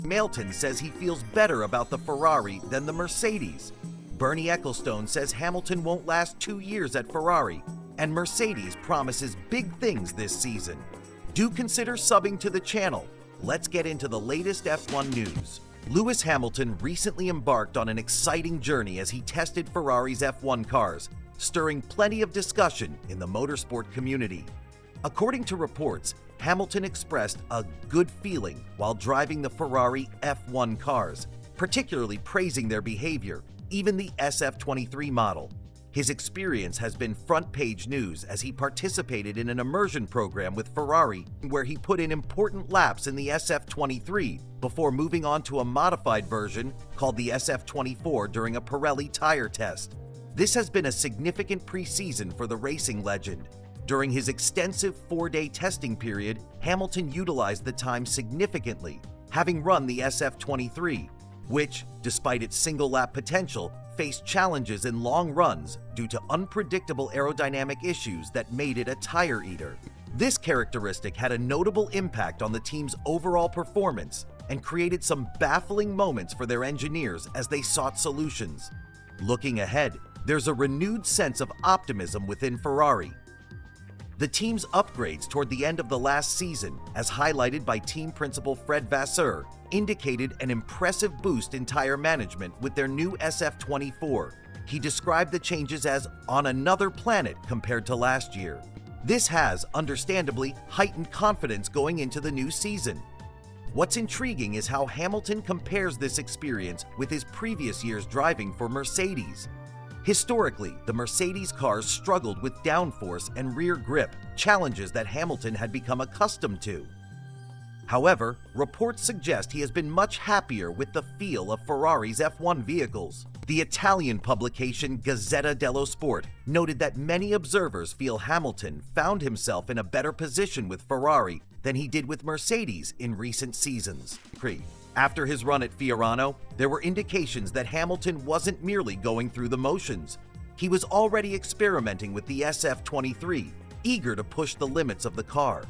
Hamilton says he feels better about the Ferrari than the Mercedes. Bernie Ecclestone says Hamilton won't last 2 years at Ferrari, and Mercedes promises big things this season. Do consider subbing to the channel. Let's get into the latest F1 news. Lewis Hamilton recently embarked on an exciting journey as he tested Ferrari's F1 cars, stirring plenty of discussion in the motorsport community. According to reports, Hamilton expressed a good feeling while driving the Ferrari F1 cars, particularly praising their behavior, even the SF23 model. His experience has been front-page news as he participated in an immersion program with Ferrari where he put in important laps in the SF23 before moving on to a modified version called the SF24 during a Pirelli tire test. This has been a significant preseason for the racing legend. During his extensive 4-day testing period, Hamilton utilized the time significantly, having run the SF23, which, despite its single-lap potential, faced challenges in long runs due to unpredictable aerodynamic issues that made it a tire eater. This characteristic had a notable impact on the team's overall performance and created some baffling moments for their engineers as they sought solutions. Looking ahead, there's a renewed sense of optimism within Ferrari. The team's upgrades toward the end of the last season, as highlighted by team principal Fred Vasseur, indicated an impressive boost in tire management with their new SF24. He described the changes as on another planet compared to last year. This has, understandably, heightened confidence going into the new season. What's intriguing is how Hamilton compares this experience with his previous years driving for Mercedes. Historically, the Mercedes cars struggled with downforce and rear grip, challenges that Hamilton had become accustomed to. However, reports suggest he has been much happier with the feel of Ferrari's F1 vehicles. The Italian publication Gazzetta dello Sport noted that many observers feel Hamilton found himself in a better position with Ferrari than he did with Mercedes in recent seasons. After his run at Fiorano, there were indications that Hamilton wasn't merely going through the motions. He was already experimenting with the SF23, eager to push the limits of the car.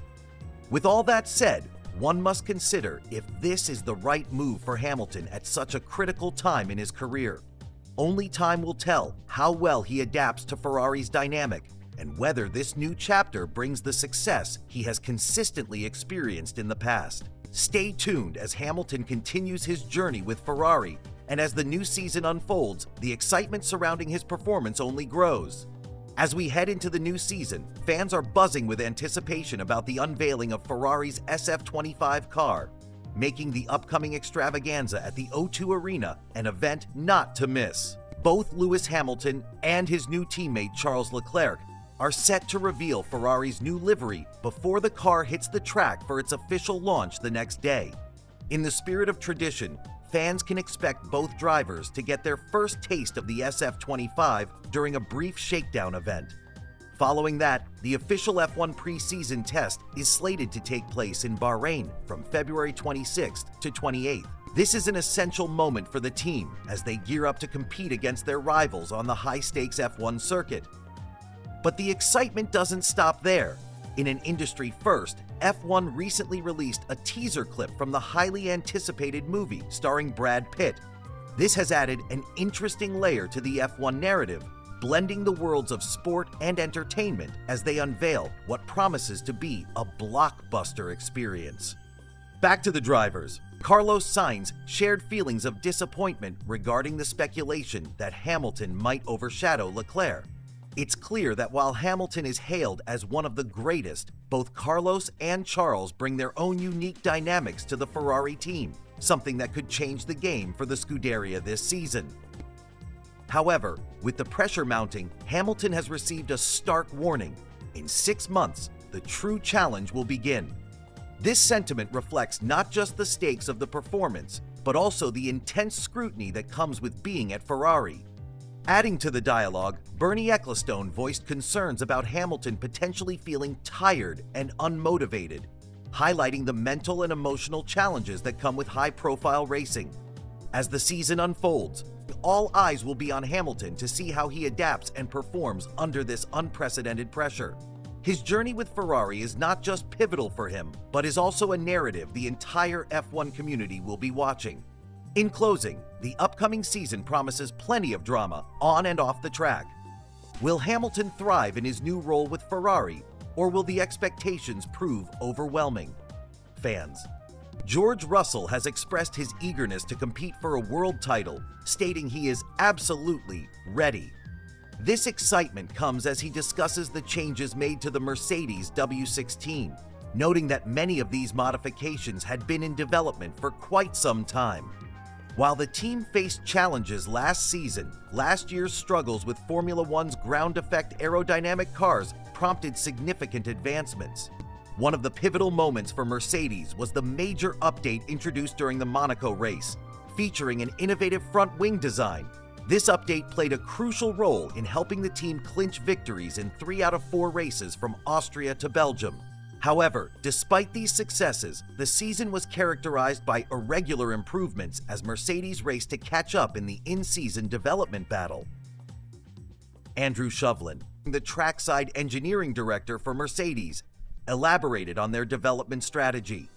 With all that said, one must consider if this is the right move for Hamilton at such a critical time in his career. Only time will tell how well he adapts to Ferrari's dynamic and whether this new chapter brings the success he has consistently experienced in the past. Stay tuned as Hamilton continues his journey with Ferrari, and as the new season unfolds, the excitement surrounding his performance only grows. As we head into the new season, fans are buzzing with anticipation about the unveiling of Ferrari's SF25 car, making the upcoming extravaganza at the O2 Arena an event not to miss. Both Lewis Hamilton and his new teammate Charles Leclerc are set to reveal Ferrari's new livery before the car hits the track for its official launch the next day. In the spirit of tradition, fans can expect both drivers to get their first taste of the SF25 during a brief shakedown event. Following that, the official F1 preseason test is slated to take place in Bahrain from February 26th to 28th. This is an essential moment for the team as they gear up to compete against their rivals on the high-stakes F1 circuit. But the excitement doesn't stop there. In an industry first, F1 recently released a teaser clip from the highly anticipated movie starring Brad Pitt. This has added an interesting layer to the F1 narrative, blending the worlds of sport and entertainment as they unveil what promises to be a blockbuster experience. Back to the drivers. Carlos Sainz shared feelings of disappointment regarding the speculation that Hamilton might overshadow Leclerc. It's clear that while Hamilton is hailed as one of the greatest, both Carlos and Charles bring their own unique dynamics to the Ferrari team, something that could change the game for the Scuderia this season. However, with the pressure mounting, Hamilton has received a stark warning. In 6 months, the true challenge will begin. This sentiment reflects not just the stakes of the performance, but also the intense scrutiny that comes with being at Ferrari. Adding to the dialogue, Bernie Ecclestone voiced concerns about Hamilton potentially feeling tired and unmotivated, highlighting the mental and emotional challenges that come with high-profile racing. As the season unfolds, all eyes will be on Hamilton to see how he adapts and performs under this unprecedented pressure. His journey with Ferrari is not just pivotal for him, but is also a narrative the entire F1 community will be watching. In closing, the upcoming season promises plenty of drama on and off the track. Will Hamilton thrive in his new role with Ferrari, or will the expectations prove overwhelming? Fans, George Russell has expressed his eagerness to compete for a world title, stating he is absolutely ready. This excitement comes as he discusses the changes made to the Mercedes W16, noting that many of these modifications had been in development for quite some time. While the team faced challenges last season, last year's struggles with Formula One's ground effect aerodynamic cars prompted significant advancements. One of the pivotal moments for Mercedes was the major update introduced during the Monaco race, featuring an innovative front wing design. This update played a crucial role in helping the team clinch victories in 3 out of 4 races from Austria to Belgium. However, despite these successes, the season was characterized by irregular improvements as Mercedes raced to catch up in the in-season development battle. Andrew Shovlin, the trackside engineering director for Mercedes, elaborated on their development strategy.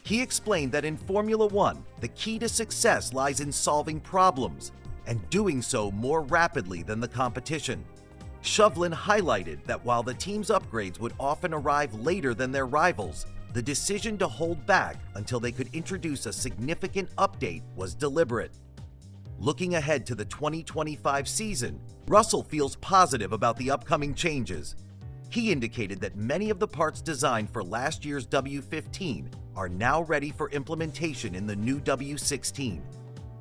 He explained that in Formula One, the key to success lies in solving problems and doing so more rapidly than the competition. Shovlin highlighted that while the team's upgrades would often arrive later than their rivals, the decision to hold back until they could introduce a significant update was deliberate. Looking ahead to the 2025 season, Russell feels positive about the upcoming changes. He indicated that many of the parts designed for last year's W15 are now ready for implementation in the new W16.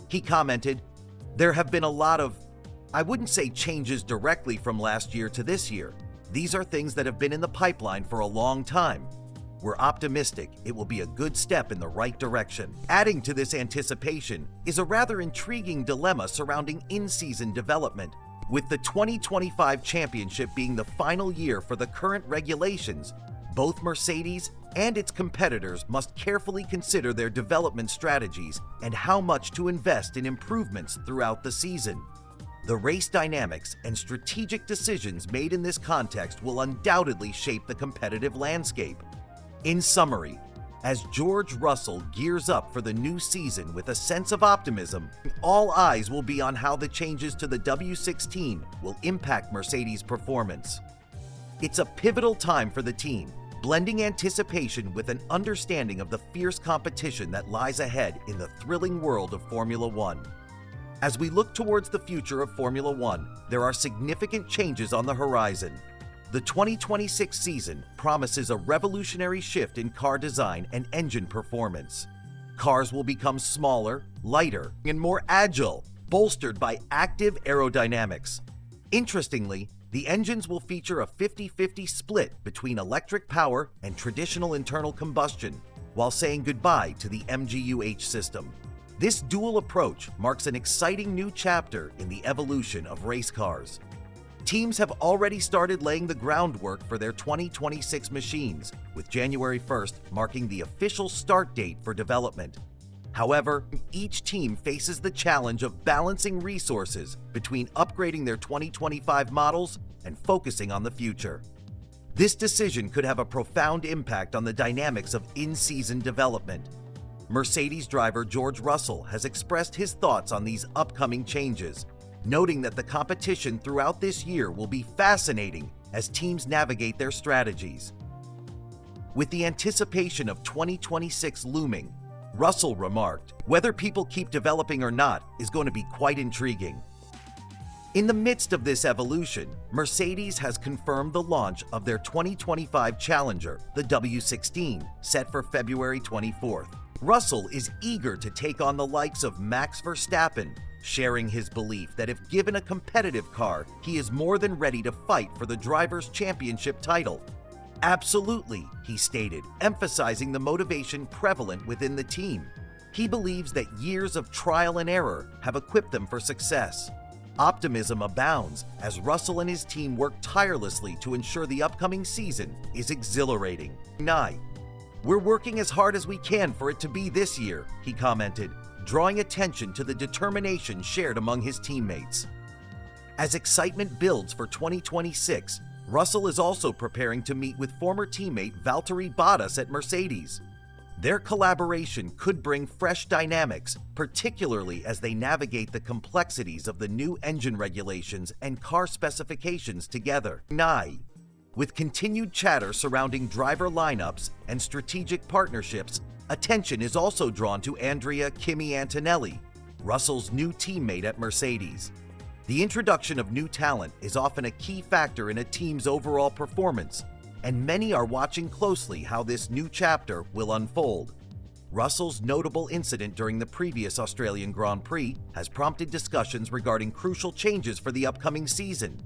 He commented, "There have been a lot of, I wouldn't say changes directly from last year to this year. These are things that have been in the pipeline for a long time. We're optimistic it will be a good step in the right direction." Adding to this anticipation is a rather intriguing dilemma surrounding in-season development. With the 2025 championship being the final year for the current regulations, both Mercedes and its competitors must carefully consider their development strategies and how much to invest in improvements throughout the season. The race dynamics and strategic decisions made in this context will undoubtedly shape the competitive landscape. In summary, as George Russell gears up for the new season with a sense of optimism, all eyes will be on how the changes to the W16 will impact Mercedes' performance. It's a pivotal time for the team, blending anticipation with an understanding of the fierce competition that lies ahead in the thrilling world of Formula One. As we look towards the future of Formula One, there are significant changes on the horizon. The 2026 season promises a revolutionary shift in car design and engine performance. Cars will become smaller, lighter, and more agile, bolstered by active aerodynamics. Interestingly, the engines will feature a 50-50 split between electric power and traditional internal combustion, while saying goodbye to the MGU-H system. This dual approach marks an exciting new chapter in the evolution of race cars. Teams have already started laying the groundwork for their 2026 machines, with January 1st marking the official start date for development. However, each team faces the challenge of balancing resources between upgrading their 2025 models and focusing on the future. This decision could have a profound impact on the dynamics of in-season development. Mercedes driver George Russell has expressed his thoughts on these upcoming changes, noting that the competition throughout this year will be fascinating as teams navigate their strategies. With the anticipation of 2026 looming, Russell remarked, "Whether people keep developing or not is going to be quite intriguing." In the midst of this evolution, Mercedes has confirmed the launch of their 2025 challenger, the W16, set for February 24th. Russell is eager to take on the likes of Max Verstappen, sharing his belief that if given a competitive car, he is more than ready to fight for the Drivers' Championship title. "Absolutely," he stated, emphasizing the motivation prevalent within the team. He believes that years of trial and error have equipped them for success. Optimism abounds as Russell and his team work tirelessly to ensure the upcoming season is exhilarating. "We're working as hard as we can for it to be this year," he commented, drawing attention to the determination shared among his teammates. As excitement builds for 2026, Russell is also preparing to meet with former teammate Valtteri Bottas at Mercedes. Their collaboration could bring fresh dynamics, particularly as they navigate the complexities of the new engine regulations and car specifications together. With continued chatter surrounding driver lineups and strategic partnerships, attention is also drawn to Andrea "Kimi" Antonelli, Russell's new teammate at Mercedes. The introduction of new talent is often a key factor in a team's overall performance, and many are watching closely how this new chapter will unfold. Russell's notable incident during the previous Australian Grand Prix has prompted discussions regarding crucial changes for the upcoming season.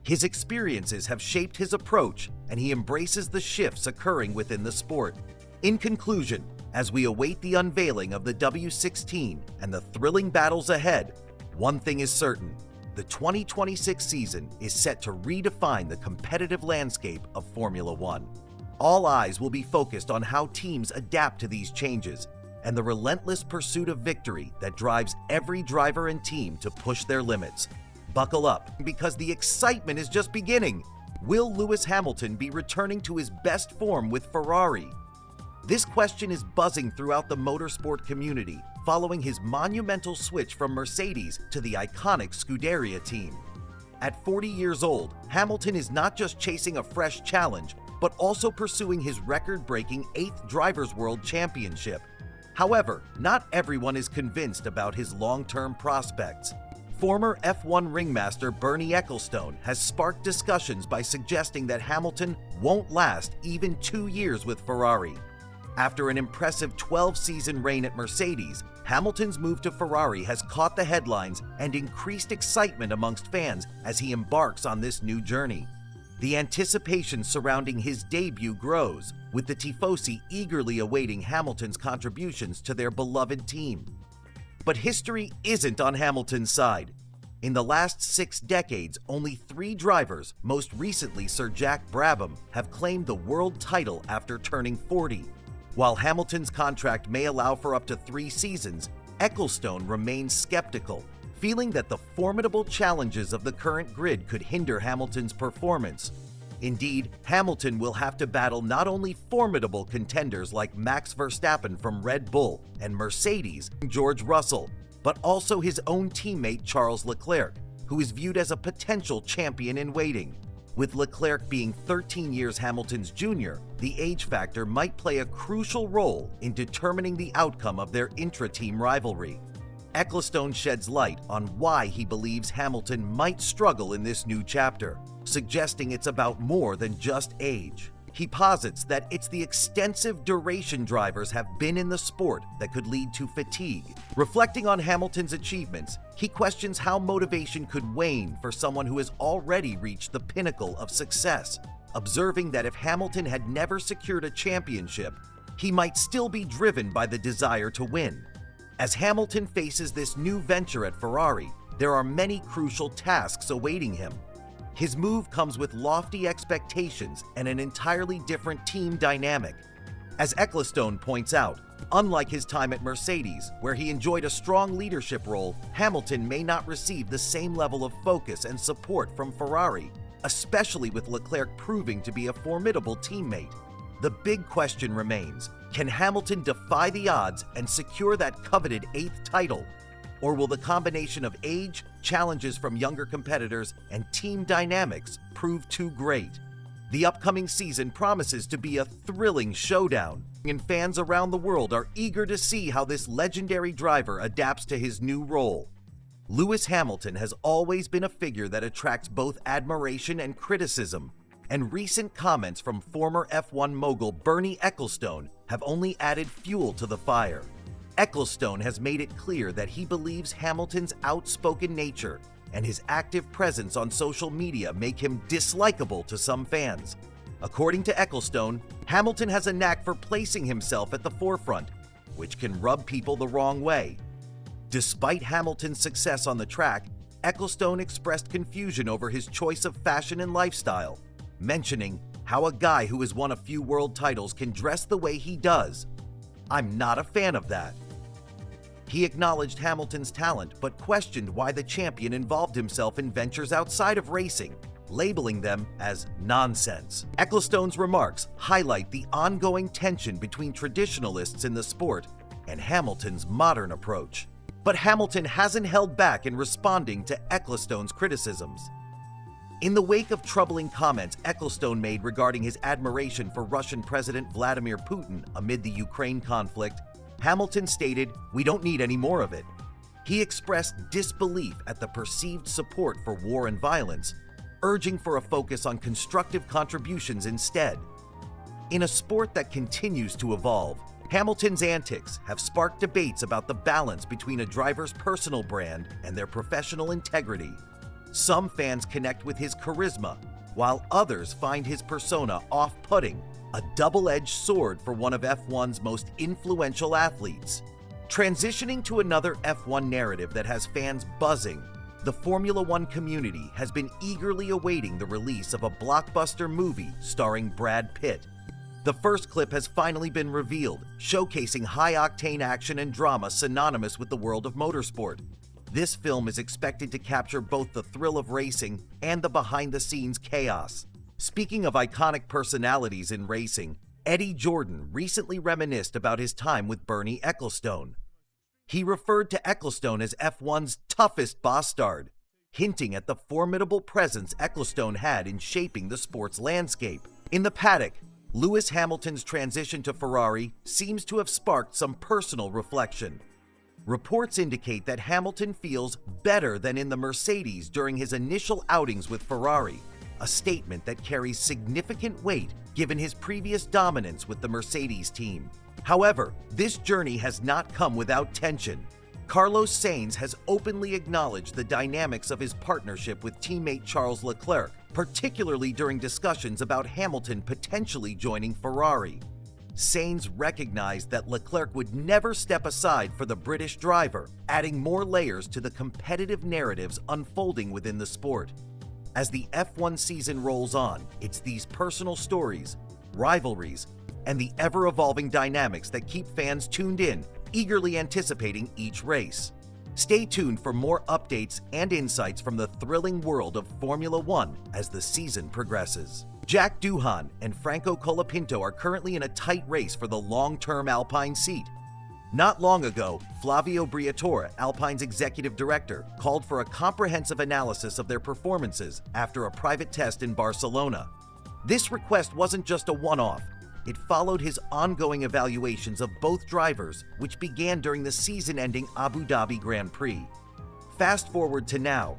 His experiences have shaped his approach, and he embraces the shifts occurring within the sport. In conclusion, as we await the unveiling of the W16 and the thrilling battles ahead, one thing is certain: the 2026 season is set to redefine the competitive landscape of Formula One. All eyes will be focused on how teams adapt to these changes and the relentless pursuit of victory that drives every driver and team to push their limits. Buckle up, because the excitement is just beginning. Will Lewis Hamilton be returning to his best form with Ferrari? This question is buzzing throughout the motorsport community following his monumental switch from Mercedes to the iconic Scuderia team. At 40 years old, Hamilton is not just chasing a fresh challenge, but also pursuing his record-breaking 8th Drivers' World Championship. However, not everyone is convinced about his long-term prospects. Former F1 ringmaster Bernie Ecclestone has sparked discussions by suggesting that Hamilton won't last even 2 years with Ferrari. After an impressive 12-season reign at Mercedes, Hamilton's move to Ferrari has caught the headlines and increased excitement amongst fans as he embarks on this new journey. The anticipation surrounding his debut grows, with the Tifosi eagerly awaiting Hamilton's contributions to their beloved team. But history isn't on Hamilton's side. In the last 6 decades, only 3 drivers, most recently Sir Jack Brabham, have claimed the world title after turning 40. While Hamilton's contract may allow for up to 3 seasons, Ecclestone remains skeptical, feeling that the formidable challenges of the current grid could hinder Hamilton's performance. Indeed, Hamilton will have to battle not only formidable contenders like Max Verstappen from Red Bull and Mercedes, George Russell, but also his own teammate Charles Leclerc, who is viewed as a potential champion in waiting. With Leclerc being 13 years Hamilton's junior, the age factor might play a crucial role in determining the outcome of their intra-team rivalry. Ecclestone sheds light on why he believes Hamilton might struggle in this new chapter, suggesting it's about more than just age. He posits that it's the extensive duration drivers have been in the sport that could lead to fatigue. Reflecting on Hamilton's achievements, he questions how motivation could wane for someone who has already reached the pinnacle of success, observing that if Hamilton had never secured a championship, he might still be driven by the desire to win. As Hamilton faces this new venture at Ferrari, there are many crucial tasks awaiting him. His move comes with lofty expectations and an entirely different team dynamic. As Ecclestone points out, unlike his time at Mercedes, where he enjoyed a strong leadership role, Hamilton may not receive the same level of focus and support from Ferrari, especially with Leclerc proving to be a formidable teammate. The big question remains: can Hamilton defy the odds and secure that coveted 8th title? Or will the combination of age, challenges from younger competitors, and team dynamics prove too great? The upcoming season promises to be a thrilling showdown, and fans around the world are eager to see how this legendary driver adapts to his new role. Lewis Hamilton has always been a figure that attracts both admiration and criticism, and recent comments from former F1 mogul Bernie Ecclestone have only added fuel to the fire. Ecclestone has made it clear that he believes Hamilton's outspoken nature and his active presence on social media make him dislikable to some fans. According to Ecclestone, Hamilton has a knack for placing himself at the forefront, which can rub people the wrong way. Despite Hamilton's success on the track, Ecclestone expressed confusion over his choice of fashion and lifestyle, mentioning how a guy who has won a few world titles can dress the way he does. "I'm not a fan of that." He acknowledged Hamilton's talent, but questioned why the champion involved himself in ventures outside of racing, labeling them as nonsense. Ecclestone's remarks highlight the ongoing tension between traditionalists in the sport and Hamilton's modern approach. But Hamilton hasn't held back in responding to Ecclestone's criticisms. In the wake of troubling comments Ecclestone made regarding his admiration for Russian President Vladimir Putin amid the Ukraine conflict, Hamilton stated, "We don't need any more of it." He expressed disbelief at the perceived support for war and violence, urging for a focus on constructive contributions instead. In a sport that continues to evolve, Hamilton's antics have sparked debates about the balance between a driver's personal brand and their professional integrity. Some fans connect with his charisma, while others find his persona off-putting, a double-edged sword for one of F1's most influential athletes. Transitioning to another F1 narrative that has fans buzzing, the Formula One community has been eagerly awaiting the release of a blockbuster movie starring Brad Pitt. The first clip has finally been revealed, showcasing high-octane action and drama synonymous with the world of motorsport. This film is expected to capture both the thrill of racing and the behind-the-scenes chaos. Speaking of iconic personalities in racing, Eddie Jordan recently reminisced about his time with Bernie Ecclestone. He referred to Ecclestone as F1's toughest bastard, hinting at the formidable presence Ecclestone had in shaping the sport's landscape. In the paddock, Lewis Hamilton's transition to Ferrari seems to have sparked some personal reflection. Reports indicate that Hamilton feels better than in the Mercedes during his initial outings with Ferrari, a statement that carries significant weight given his previous dominance with the Mercedes team. However, this journey has not come without tension. Carlos Sainz has openly acknowledged the dynamics of his partnership with teammate Charles Leclerc, particularly during discussions about Hamilton potentially joining Ferrari. Sainz recognized that Leclerc would never step aside for the British driver, adding more layers to the competitive narratives unfolding within the sport. As the F1 season rolls on, it's these personal stories, rivalries, and the ever-evolving dynamics that keep fans tuned in, eagerly anticipating each race. Stay tuned for more updates and insights from the thrilling world of Formula One as the season progresses. Jack Doohan and Franco Colapinto are currently in a tight race for the long-term Alpine seat. Not long ago, Flavio Briatore, Alpine's executive director, called for a comprehensive analysis of their performances after a private test in Barcelona. This request wasn't just a one-off. It followed his ongoing evaluations of both drivers, which began during the season-ending Abu Dhabi Grand Prix. Fast forward to now,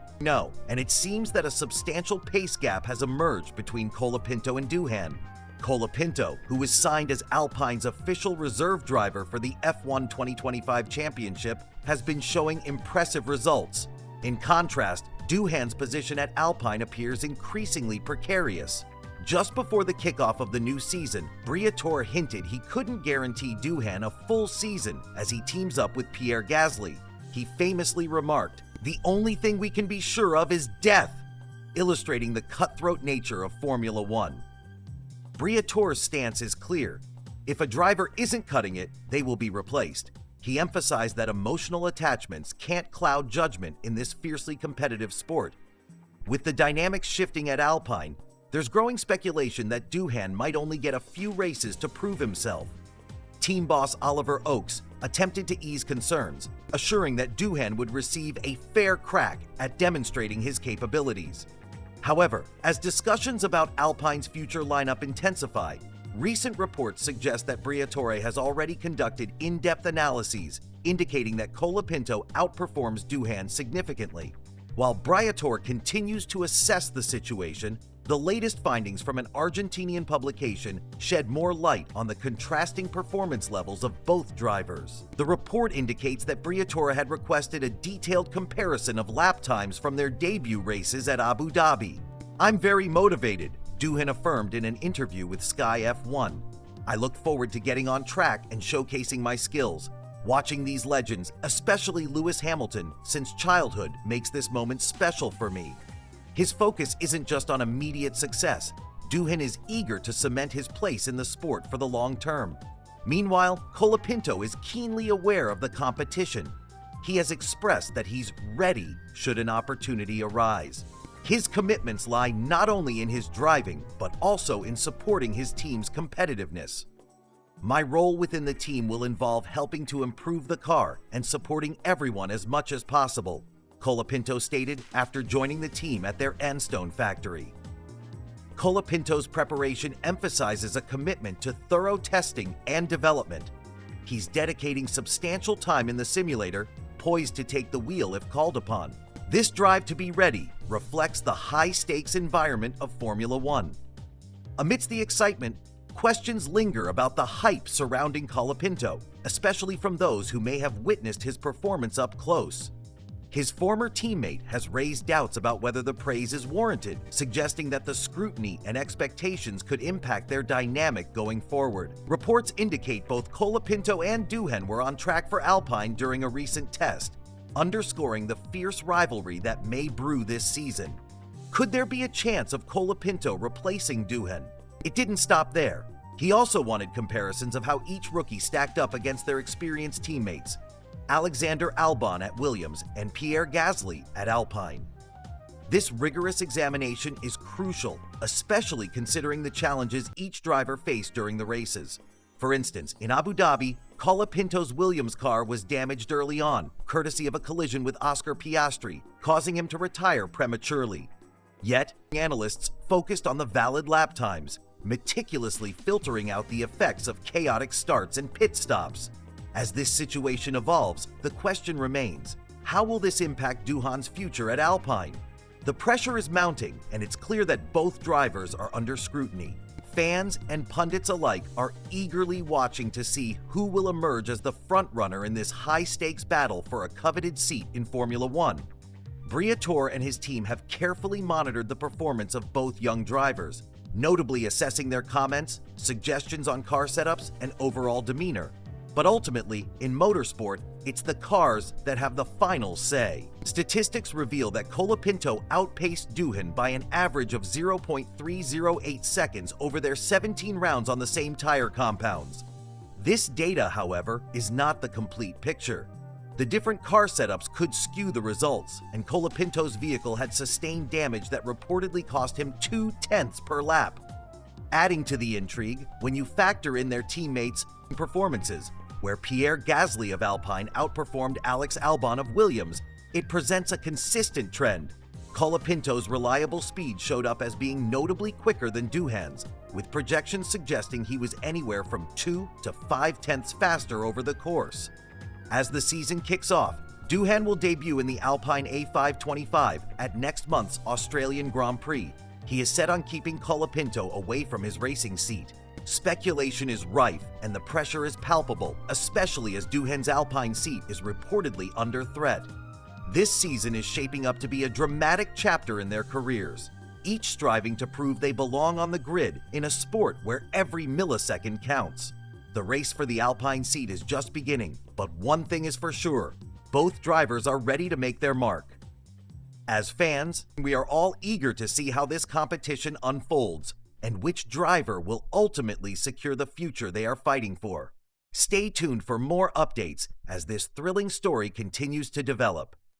and it seems that a substantial pace gap has emerged between Colapinto and Doohan. Colapinto, who was signed as Alpine's official reserve driver for the F1 2025 championship, has been showing impressive results. In contrast, Doohan's position at Alpine appears increasingly precarious. Just before the kickoff of the new season, Briatore hinted he couldn't guarantee Doohan a full season as he teams up with Pierre Gasly. He famously remarked, "The only thing we can be sure of is death," illustrating the cutthroat nature of Formula One. Briatore's stance is clear. If a driver isn't cutting it, they will be replaced. He emphasized that emotional attachments can't cloud judgment in this fiercely competitive sport. With the dynamics shifting at Alpine, there's growing speculation that Doohan might only get a few races to prove himself. Team boss Oliver Oakes attempted to ease concerns, assuring that Doohan would receive a fair crack at demonstrating his capabilities. However, as discussions about Alpine's future lineup intensify, recent reports suggest that Briatore has already conducted in-depth analyses indicating that Colapinto outperforms Doohan significantly. While Briatore continues to assess the situation, the latest findings from an Argentinian publication shed more light on the contrasting performance levels of both drivers. The report indicates that Briatore had requested a detailed comparison of lap times from their debut races at Abu Dhabi. "I'm very motivated," Doohan affirmed in an interview with Sky F1. "I look forward to getting on track and showcasing my skills. Watching these legends, especially Lewis Hamilton, since childhood makes this moment special for me." His focus isn't just on immediate success. Doohan is eager to cement his place in the sport for the long term. Meanwhile, Colapinto is keenly aware of the competition. He has expressed that he's ready should an opportunity arise. His commitments lie not only in his driving, but also in supporting his team's competitiveness. My role within the team will involve helping to improve the car and supporting everyone as much as possible, Colapinto stated after joining the team at their Enstone factory. Colapinto's preparation emphasizes a commitment to thorough testing and development. He's dedicating substantial time in the simulator, poised to take the wheel if called upon. This drive to be ready reflects the high-stakes environment of Formula One. Amidst the excitement, questions linger about the hype surrounding Colapinto, especially from those who may have witnessed his performance up close. His former teammate has raised doubts about whether the praise is warranted, suggesting that the scrutiny and expectations could impact their dynamic going forward. Reports indicate both Colapinto and Doohan were on track for Alpine during a recent test, underscoring the fierce rivalry that may brew this season. Could there be a chance of Colapinto replacing Doohan? It didn't stop there. He also wanted comparisons of how each rookie stacked up against their experienced teammates, Alexander Albon at Williams and Pierre Gasly at Alpine. This rigorous examination is crucial, especially considering the challenges each driver faced during the races. For instance, in Abu Dhabi, Colapinto's Williams car was damaged early on, courtesy of a collision with Oscar Piastri, causing him to retire prematurely. Yet, analysts focused on the valid lap times, meticulously filtering out the effects of chaotic starts and pit stops. As this situation evolves, the question remains, how will this impact Doohan's future at Alpine? The pressure is mounting, and it's clear that both drivers are under scrutiny. Fans and pundits alike are eagerly watching to see who will emerge as the frontrunner in this high-stakes battle for a coveted seat in Formula One. Briatore and his team have carefully monitored the performance of both young drivers, notably assessing their comments, suggestions on car setups, and overall demeanor. But ultimately, in motorsport, it's the cars that have the final say. Statistics reveal that Colapinto outpaced Doohan by an average of 0.308 seconds over their 17 rounds on the same tire compounds. This data, however, is not the complete picture. The different car setups could skew the results, and Colapinto's vehicle had sustained damage that reportedly cost him 0.2 per lap. Adding to the intrigue, when you factor in their teammates' performances, where Pierre Gasly of Alpine outperformed Alex Albon of Williams, it presents a consistent trend. Colapinto's reliable speed showed up as being notably quicker than Doohan's, with projections suggesting he was anywhere from 2 to 0.5 faster over the course. As the season kicks off, Doohan will debut in the Alpine A525 at next month's Australian Grand Prix. He is set on keeping Colapinto away from his racing seat. Speculation is rife and the pressure is palpable, especially as Doohan's Alpine seat is reportedly under threat. This season is shaping up to be a dramatic chapter in their careers, each striving to prove they belong on the grid in a sport where every millisecond counts. The race for the Alpine seat is just beginning, but one thing is for sure, both drivers are ready to make their mark. As fans, we are all eager to see how this competition unfolds and which driver will ultimately secure the future they are fighting for. Stay tuned for more updates as this thrilling story continues to develop.